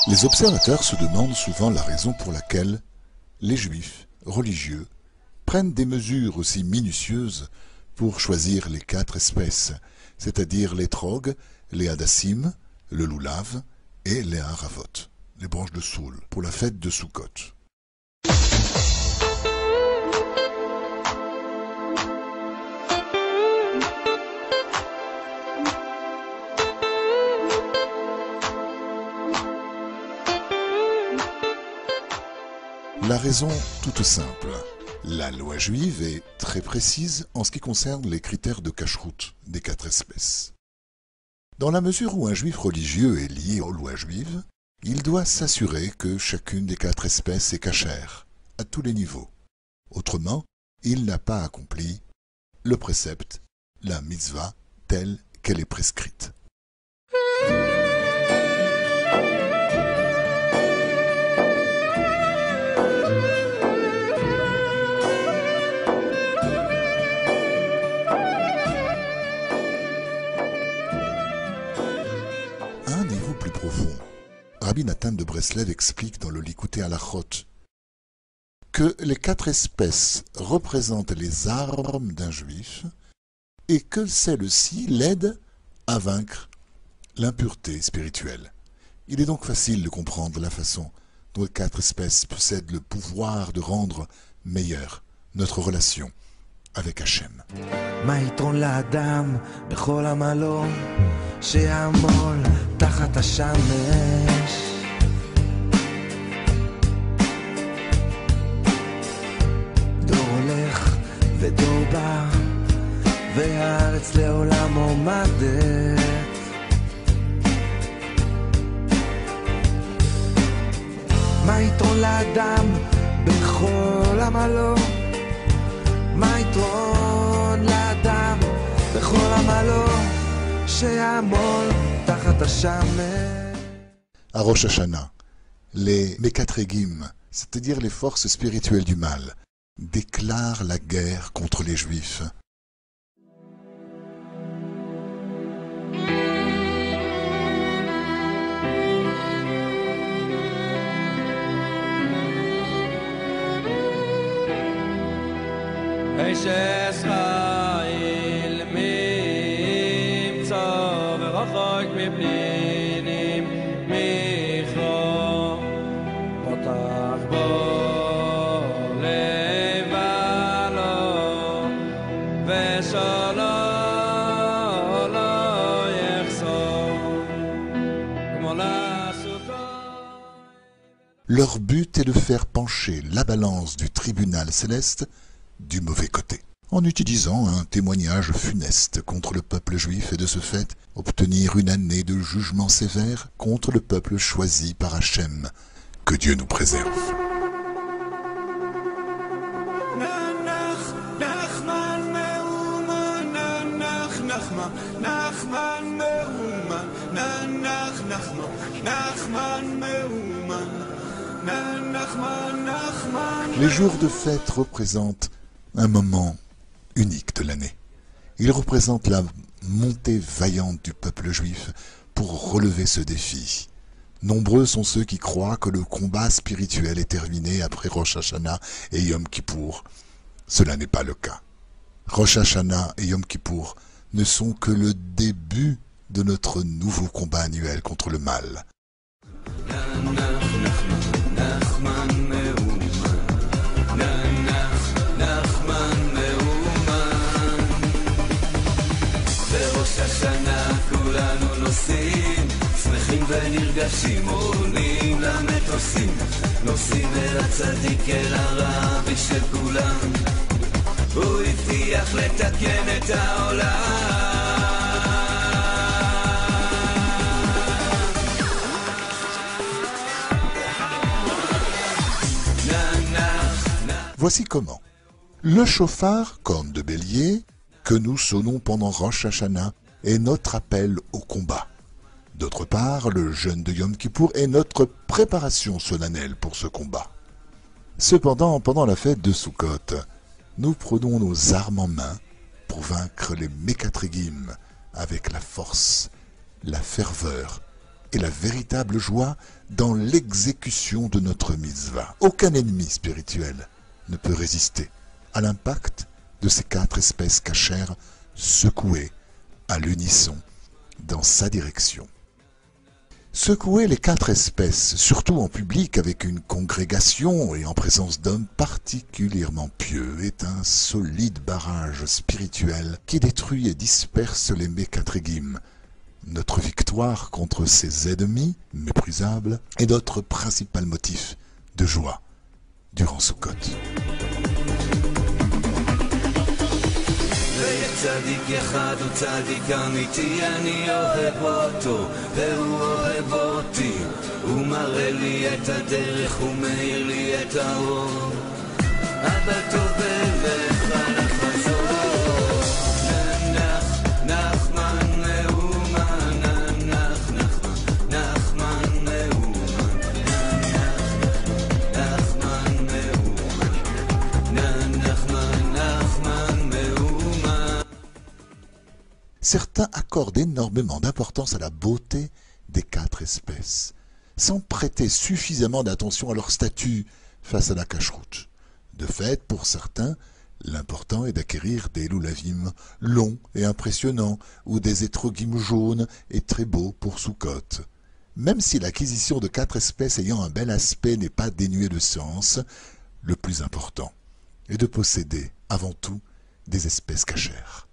Les observateurs se demandent souvent la raison pour laquelle les juifs religieux prennent des mesures aussi minutieuses pour choisir les 4 espèces, c'est-à-dire l'étrog, les hadassim, le loulav et les haravot, les branches de saule, pour la fête de Sukkot. La raison toute simple. La loi juive est très précise en ce qui concerne les critères de cacheroute des 4 espèces. Dans la mesure où un juif religieux est lié aux lois juives, il doit s'assurer que chacune des 4 espèces est cachère, à tous les niveaux. Autrement, il n'a pas accompli le précepte, la mitzvah, telle qu'elle est prescrite. Rabbi Nathan de Breslev explique dans le Likutei Halachot que les 4 espèces représentent les armes d'un juif et que celles-ci l'aident à vaincre l'impureté spirituelle. Il est donc facile de comprendre la façon dont les 4 espèces possèdent le pouvoir de rendre meilleure notre relation avec Hachem. שיעמול תחת השמש דור הולך ודור בא והארץ לעולם עומדת מה יתרון לאדם בכל עמלו מה יתרון לאדם בכל עמלו À Rosh Hashanah, les Mekatregim, c'est-à-dire les forces spirituelles du mal, déclarent la guerre contre les Juifs. Leur but est de faire pencher la balance du tribunal céleste du mauvais côté, en utilisant un témoignage funeste contre le peuple juif et de ce fait obtenir une année de jugement sévère contre le peuple choisi par Hachem. Que Dieu nous préserve. Les jours de fête représentent un moment unique de l'année. Ils représentent la montée vaillante du peuple juif pour relever ce défi. Nombreux sont ceux qui croient que le combat spirituel est terminé après Rosh Hashanah et Yom Kippour. Cela n'est pas le cas. Rosh Hashanah et Yom Kippour ne sont que le début de notre nouveau combat annuel contre le mal. ונרגשים עולים למטוסים נוסעים אל הצדיק אל הרבי של כולם הוא הבטיח לתקן את העולם Voici comment. Le chauffard, corne de bélier, que nous sonnons pendant Rosh Hashanah, est notre appel au combat. D'autre part, le jeûne de Yom Kippour est notre préparation solennelle pour ce combat. Cependant, pendant la fête de Sukkot, nous prenons nos armes en main pour pour vaincre les Mékatrégim avec la force, la ferveur et la véritable joie dans l'exécution de notre mitzvah. Aucun ennemi spirituel ne peut résister à l'impact de ces 4 espèces cachères secouées à l'unisson dans sa direction. Secouer les 4 espèces, surtout en public avec une congrégation et en présence d'hommes particulièrement pieux, est un solide barrage spirituel qui détruit et disperse les Mékatrégim. Notre victoire contre ces ennemis méprisables est notre principal motif de joie durant Sukkot. צדיק אחד הוא צדיק אמיתי, אני אוהב אותו והוא אוהב אותי, הוא מראה לי את הדרך, הוא מאיר לי את האור, אבא טוב ולך לחזור, נח נחמן מאומן, נח נחמן נחמן מאומן, נחמן מאומן, נחמן נחמן מאומן. Certains accordent énormément d'importance à la beauté des 4 espèces, sans prêter suffisamment d'attention à leur statut face à la cacheroute. De fait, pour certains, l'important est d'acquérir des loulavim longs et impressionnants, ou des étrogim jaunes et très beaux pour Sukkot. Même si l'acquisition de 4 espèces ayant un bel aspect n'est pas dénuée de sens, le plus important est de posséder, avant tout, des espèces cachères.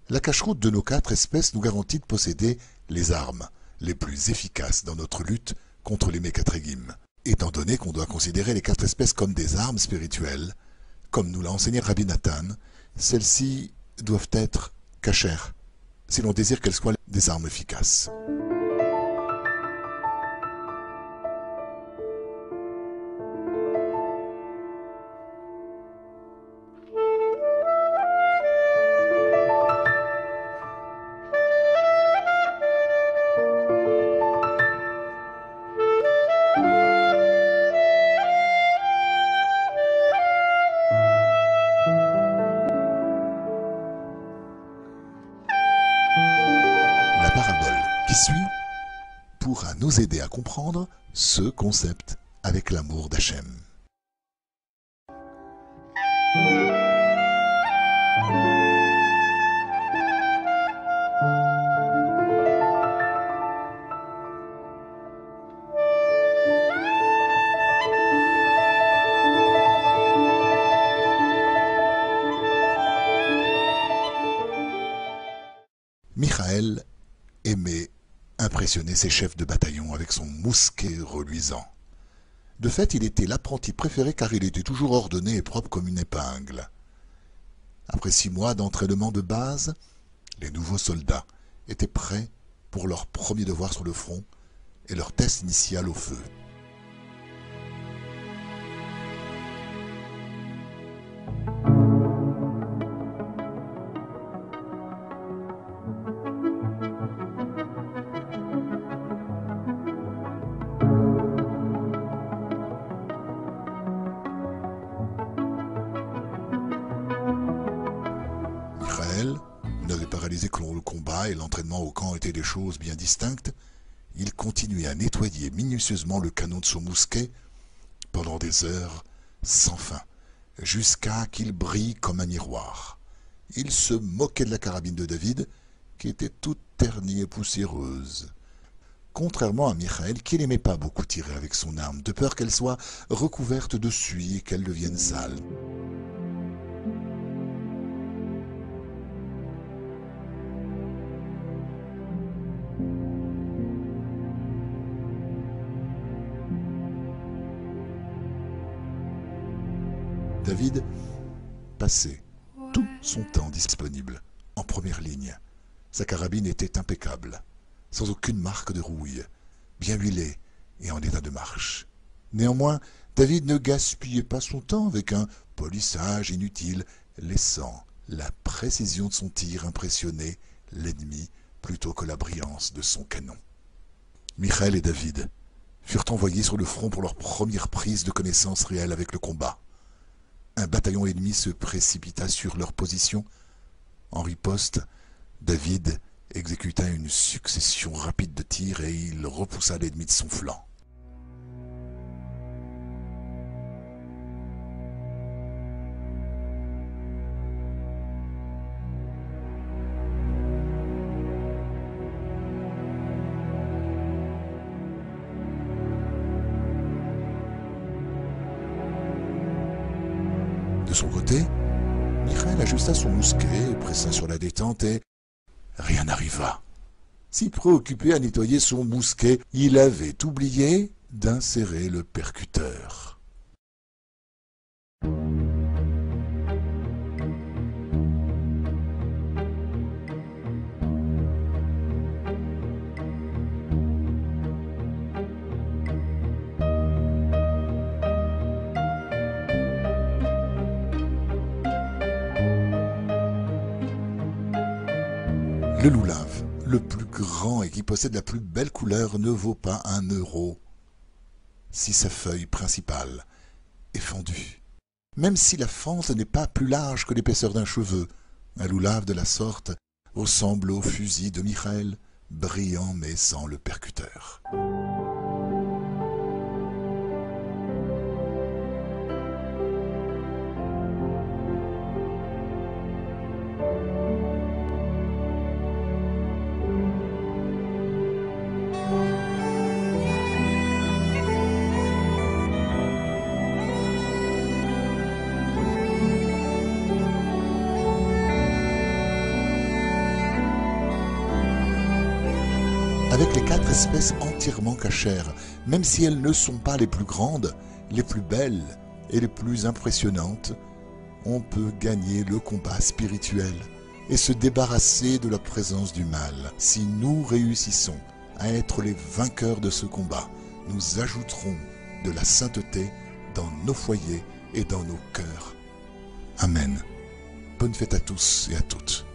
La cacheroute de nos 4 espèces nous garantit de posséder les armes les plus efficaces dans notre lutte contre les Mékatrégim. Étant donné qu'on doit considérer les 4 espèces comme des armes spirituelles, comme nous l'a enseigné Rabbi Nathan, celles-ci doivent être cachères, si l'on désire qu'elles soient des armes efficaces. Qui suit pourra nous aider à comprendre ce concept avec l'amour d'Hachem. Michael aimait impressionner ses chefs de bataillon avec son mousquet reluisant. De fait, il était l'apprenti préféré car il était toujours ordonné et propre comme une épingle. Après 6 mois d'entraînement de base, les nouveaux soldats étaient prêts pour leur premier devoir sur le front et leur test initial au feu. N'avait pas réalisé que le combat et l'entraînement au camp étaient des choses bien distinctes, il continuait à nettoyer minutieusement le canon de son mousquet pendant des heures sans fin, jusqu'à qu'il brille comme un miroir. Il se moquait de la carabine de David, qui était toute ternie et poussiéreuse. Contrairement à Michael, qui n'aimait pas beaucoup tirer avec son arme, de peur qu'elle soit recouverte de suie et qu'elle devienne sale. David passait tout son temps disponible en première ligne. Sa carabine était impeccable, sans aucune marque de rouille, bien huilée et en état de marche. Néanmoins, David ne gaspillait pas son temps avec un polissage inutile, laissant la précision de son tir impressionner l'ennemi plutôt que la brillance de son canon. Michael et David furent envoyés sur le front pour leur première prise de connaissance réelle avec le combat. Un bataillon ennemi se précipita sur leur position En riposte, David exécuta une succession rapide de tirs et il repoussa l'ennemi de son flanc. De son côté, Michael ajusta son mousquet, pressa sur la détente et rien n'arriva. Si préoccupé à nettoyer son mousquet, il avait oublié d'insérer le percuteur. Le loulave, le plus grand et qui possède la plus belle couleur, ne vaut pas 1 euro si sa feuille principale est fendue. Même si la fente n'est pas plus large que l'épaisseur d'un cheveu, un loulave de la sorte ressemble au fusil de Michael, brillant mais sans le percuteur. Avec les 4 espèces entièrement cachères, même si elles ne sont pas les plus grandes, les plus belles et les plus impressionnantes, on peut gagner le combat spirituel et se débarrasser de la présence du mal. Si nous réussissons à être les vainqueurs de ce combat, nous ajouterons de la sainteté dans nos foyers et dans nos cœurs. Amen. Bonne fête à tous et à toutes.